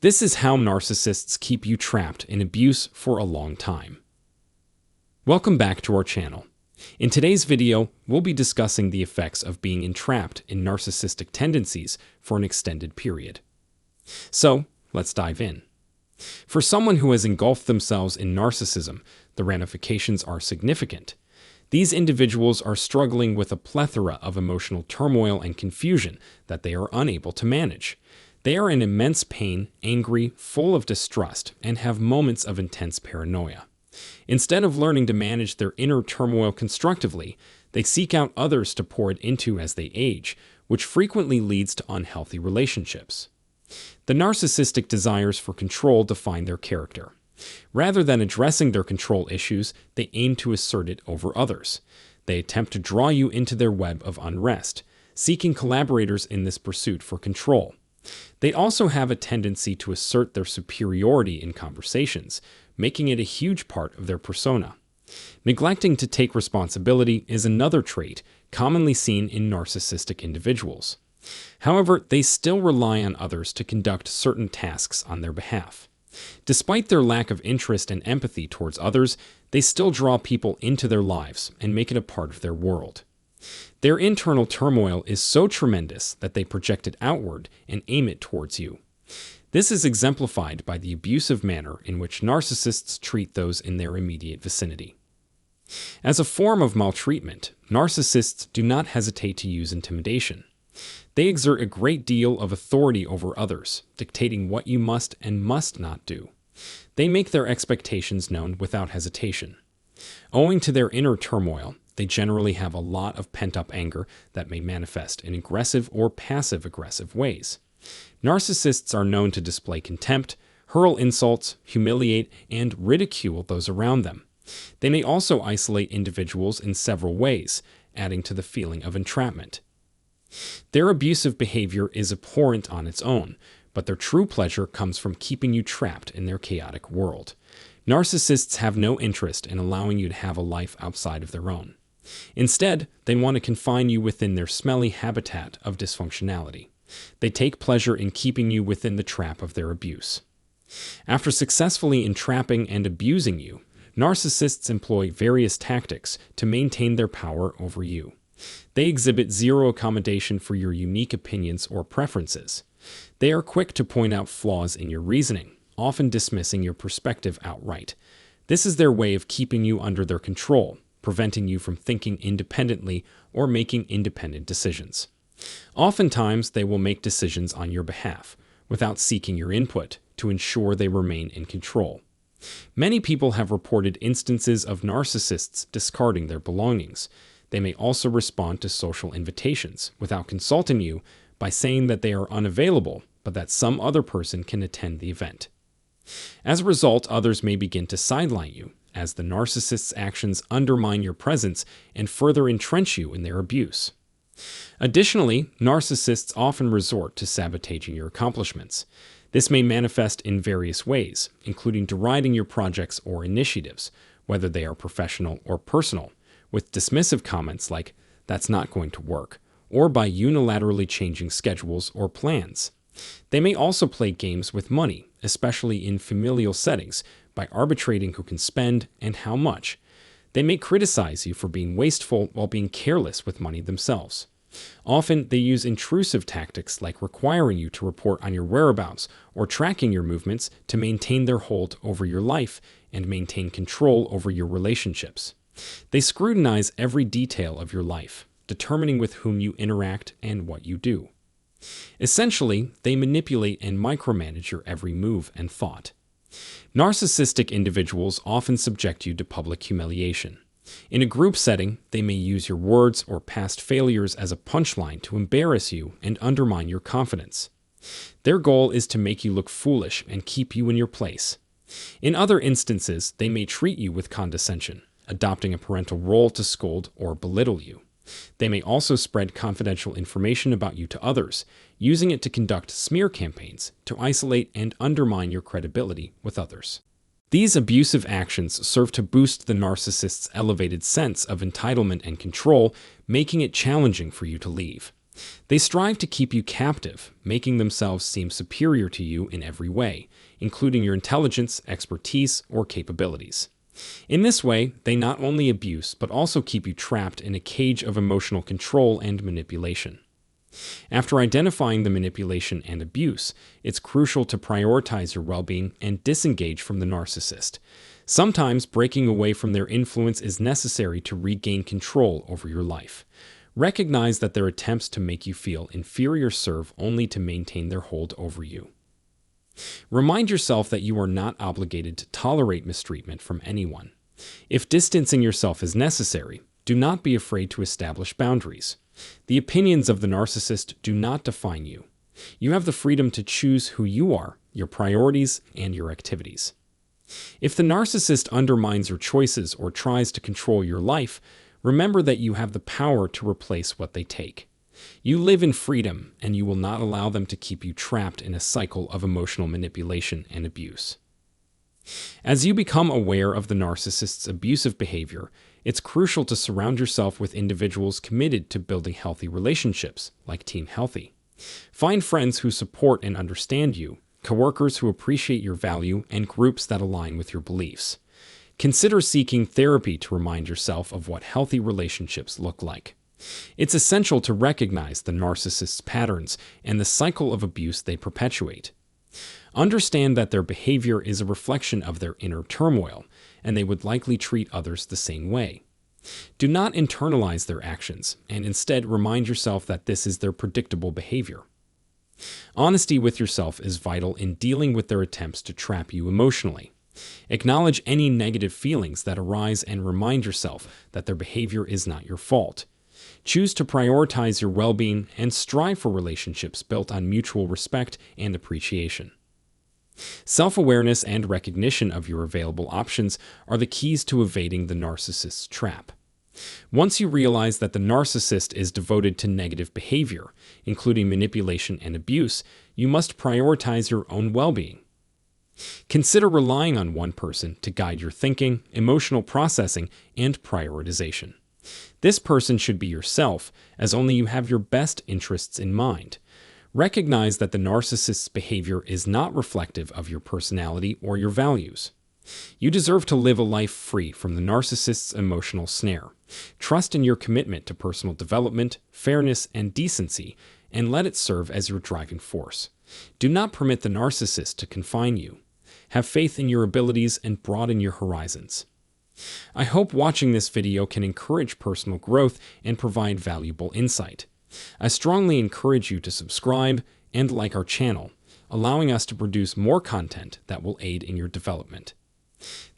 This is how narcissists keep you trapped in abuse for a long time. Welcome back to our channel. In today's video, we'll be discussing the effects of being entrapped in narcissistic tendencies for an extended period. So, let's dive in. For someone who has engulfed themselves in narcissism, the ramifications are significant. These individuals are struggling with a plethora of emotional turmoil and confusion that they are unable to manage. They are in immense pain, angry, full of distrust, and have moments of intense paranoia. Instead of learning to manage their inner turmoil constructively, they seek out others to pour it into as they age, which frequently leads to unhealthy relationships. The narcissistic desires for control define their character. Rather than addressing their control issues, they aim to assert it over others. They attempt to draw you into their web of unrest, seeking collaborators in this pursuit for control. They also have a tendency to assert their superiority in conversations, making it a huge part of their persona. Neglecting to take responsibility is another trait commonly seen in narcissistic individuals. However, they still rely on others to conduct certain tasks on their behalf. Despite their lack of interest and empathy towards others, they still draw people into their lives and make it a part of their world. Their internal turmoil is so tremendous that they project it outward and aim it towards you. This is exemplified by the abusive manner in which narcissists treat those in their immediate vicinity. As a form of maltreatment, narcissists do not hesitate to use intimidation. They exert a great deal of authority over others, dictating what you must and must not do. They make their expectations known without hesitation. Owing to their inner turmoil, they generally have a lot of pent-up anger that may manifest in aggressive or passive-aggressive ways. Narcissists are known to display contempt, hurl insults, humiliate, and ridicule those around them. They may also isolate individuals in several ways, adding to the feeling of entrapment. Their abusive behavior is abhorrent on its own, but their true pleasure comes from keeping you trapped in their chaotic world. Narcissists have no interest in allowing you to have a life outside of their own. Instead, they want to confine you within their smelly habitat of dysfunctionality. They take pleasure in keeping you within the trap of their abuse. After successfully entrapping and abusing you, narcissists employ various tactics to maintain their power over you. They exhibit zero accommodation for your unique opinions or preferences. They are quick to point out flaws in your reasoning, often dismissing your perspective outright. This is their way of keeping you under their control, preventing you from thinking independently or making independent decisions. Oftentimes, they will make decisions on your behalf, without seeking your input, to ensure they remain in control. Many people have reported instances of narcissists discarding their belongings. They may also respond to social invitations without consulting you by saying that they are unavailable, but that some other person can attend the event. As a result, others may begin to sideline you, as the narcissist's actions undermine your presence and further entrench you in their abuse. Additionally, narcissists often resort to sabotaging your accomplishments. This may manifest in various ways, including deriding your projects or initiatives, whether they are professional or personal, with dismissive comments like, "That's not going to work," or by unilaterally changing schedules or plans. They may also play games with money, especially in familial settings, by arbitrating who can spend and how much. They may criticize you for being wasteful while being careless with money themselves. Often, they use intrusive tactics like requiring you to report on your whereabouts or tracking your movements to maintain their hold over your life and maintain control over your relationships. They scrutinize every detail of your life, determining with whom you interact and what you do. Essentially, they manipulate and micromanage your every move and thought. Narcissistic individuals often subject you to public humiliation. In a group setting, they may use your words or past failures as a punchline to embarrass you and undermine your confidence. Their goal is to make you look foolish and keep you in your place. In other instances, they may treat you with condescension, adopting a parental role to scold or belittle you. They may also spread confidential information about you to others, using it to conduct smear campaigns to isolate and undermine your credibility with others. These abusive actions serve to boost the narcissist's elevated sense of entitlement and control, making it challenging for you to leave. They strive to keep you captive, making themselves seem superior to you in every way, including your intelligence, expertise, or capabilities. In this way, they not only abuse, but also keep you trapped in a cage of emotional control and manipulation. After identifying the manipulation and abuse, it's crucial to prioritize your well-being and disengage from the narcissist. Sometimes breaking away from their influence is necessary to regain control over your life. Recognize that their attempts to make you feel inferior serve only to maintain their hold over you. Remind yourself that you are not obligated to tolerate mistreatment from anyone. If distancing yourself is necessary, do not be afraid to establish boundaries. The opinions of the narcissist do not define you. You have the freedom to choose who you are, your priorities, and your activities. If the narcissist undermines your choices or tries to control your life, remember that you have the power to replace what they take. You live in freedom, and you will not allow them to keep you trapped in a cycle of emotional manipulation and abuse. As you become aware of the narcissist's abusive behavior, it's crucial to surround yourself with individuals committed to building healthy relationships, like Team Healthy. Find friends who support and understand you, coworkers who appreciate your value, and groups that align with your beliefs. Consider seeking therapy to remind yourself of what healthy relationships look like. It's essential to recognize the narcissist's patterns and the cycle of abuse they perpetuate. Understand that their behavior is a reflection of their inner turmoil, and they would likely treat others the same way. Do not internalize their actions, and instead remind yourself that this is their predictable behavior. Honesty with yourself is vital in dealing with their attempts to trap you emotionally. Acknowledge any negative feelings that arise and remind yourself that their behavior is not your fault. Choose to prioritize your well-being and strive for relationships built on mutual respect and appreciation. Self-awareness and recognition of your available options are the keys to evading the narcissist's trap. Once you realize that the narcissist is devoted to negative behavior, including manipulation and abuse, you must prioritize your own well-being. Consider relying on one person to guide your thinking, emotional processing, and prioritization. This person should be yourself, as only you have your best interests in mind. Recognize that the narcissist's behavior is not reflective of your personality or your values. You deserve to live a life free from the narcissist's emotional snare. Trust in your commitment to personal development, fairness, and decency, and let it serve as your driving force. Do not permit the narcissist to confine you. Have faith in your abilities and broaden your horizons. I hope watching this video can encourage personal growth and provide valuable insight. I strongly encourage you to subscribe and like our channel, allowing us to produce more content that will aid in your development.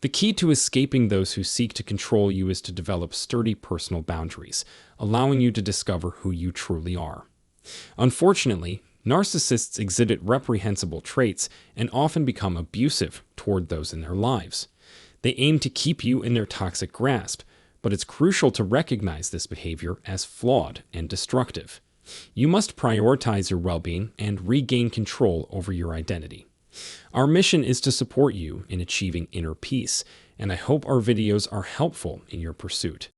The key to escaping those who seek to control you is to develop sturdy personal boundaries, allowing you to discover who you truly are. Unfortunately, narcissists exhibit reprehensible traits and often become abusive toward those in their lives. They aim to keep you in their toxic grasp, but it's crucial to recognize this behavior as flawed and destructive. You must prioritize your well-being and regain control over your identity. Our mission is to support you in achieving inner peace, and I hope our videos are helpful in your pursuit.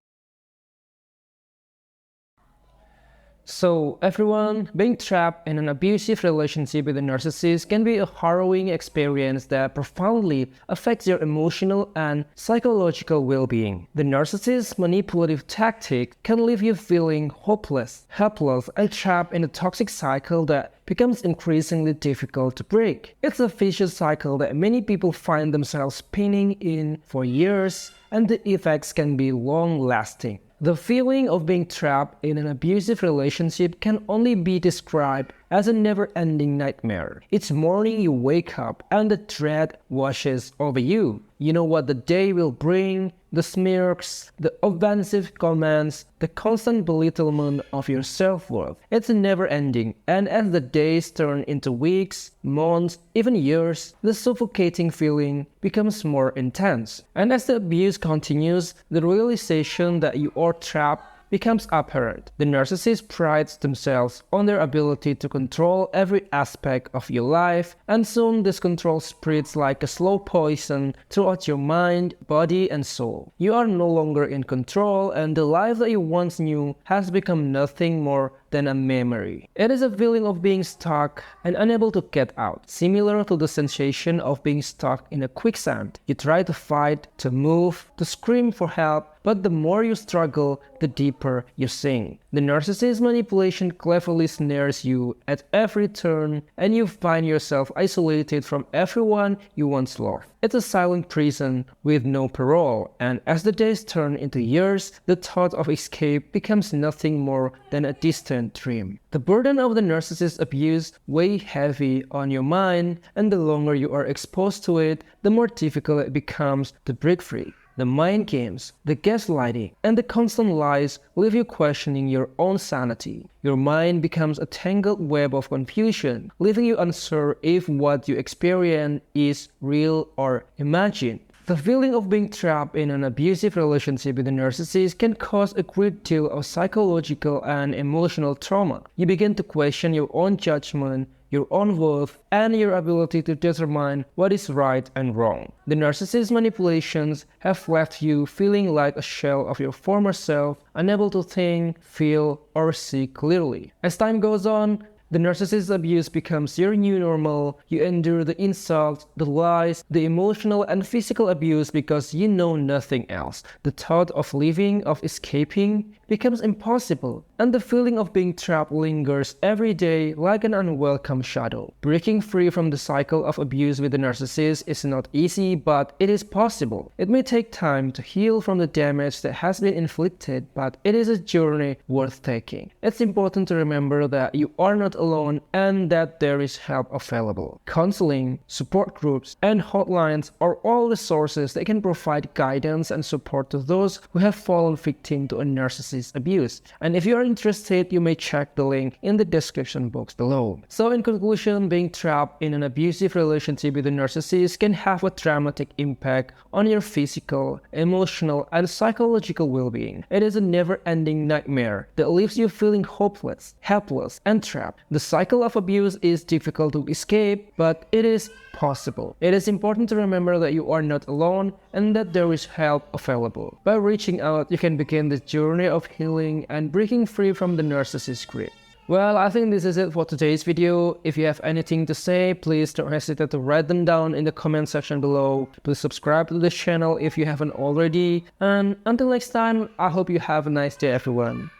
So everyone, being trapped in an abusive relationship with a narcissist can be a harrowing experience that profoundly affects your emotional and psychological well-being. The narcissist's manipulative tactic can leave you feeling hopeless, helpless, and trapped in a toxic cycle that becomes increasingly difficult to break. It's a vicious cycle that many people find themselves spinning in for years, and the effects can be long-lasting. The feeling of being trapped in an abusive relationship can only be described as a never-ending nightmare. Each morning you wake up and the dread washes over you. You know what the day will bring, the smirks, the offensive comments, the constant belittlement of your self-worth. It's never-ending, and as the days turn into weeks, months, even years, the suffocating feeling becomes more intense. And as the abuse continues, the realization that you are trapped becomes apparent. The narcissist prides themselves on their ability to control every aspect of your life, and soon this control spreads like a slow poison throughout your mind, body, and soul. You are no longer in control, and the life that you once knew has become nothing more than a memory. It is a feeling of being stuck and unable to get out, similar to the sensation of being stuck in a quicksand. You try to fight, to move, to scream for help, but the more you struggle, the deeper you sink. The narcissist manipulation cleverly snares you at every turn, and you find yourself isolated from everyone you once loved. It's a silent prison with no parole, and as the days turn into years, the thought of escape becomes nothing more than a distant dream. The burden of the narcissist abuse weighs heavy on your mind, and the longer you are exposed to it, the more difficult it becomes to break free. The mind games, the gaslighting, and the constant lies leave you questioning your own sanity. Your mind becomes a tangled web of confusion, leaving you unsure if what you experience is real or imagined. The feeling of being trapped in an abusive relationship with a narcissist can cause a great deal of psychological and emotional trauma. You begin to question your own judgment, your own worth, and your ability to determine what is right and wrong. The narcissist manipulations have left you feeling like a shell of your former self, unable to think, feel, or see clearly. As time goes on, the narcissist abuse becomes your new normal. You endure the insults, the lies, the emotional and physical abuse because you know nothing else. The thought of leaving, of escaping, becomes impossible, and the feeling of being trapped lingers every day like an unwelcome shadow. Breaking free from the cycle of abuse with the narcissist is not easy, but it is possible. It may take time to heal from the damage that has been inflicted, but it is a journey worth taking. It's important to remember that you are not alone and that there is help available. Counseling, support groups, and hotlines are all the sources that can provide guidance and support to those who have fallen victim to a narcissist abuse. And if you are interested, you may check the link in the description box below. So in conclusion, being trapped in an abusive relationship with a narcissist can have a dramatic impact on your physical, emotional, and psychological well-being. It is a never-ending nightmare that leaves you feeling hopeless, helpless, and trapped. The cycle of abuse is difficult to escape, but it is possible. It is important to remember that you are not alone and that there is help available. By reaching out, you can begin the journey of healing and breaking free from the narcissist grip. Well, I think this is it for today's video. If you have anything to say, please don't hesitate to write them down in the comment section below. Please subscribe to this channel if you haven't already. And until next time, I hope you have a nice day, everyone.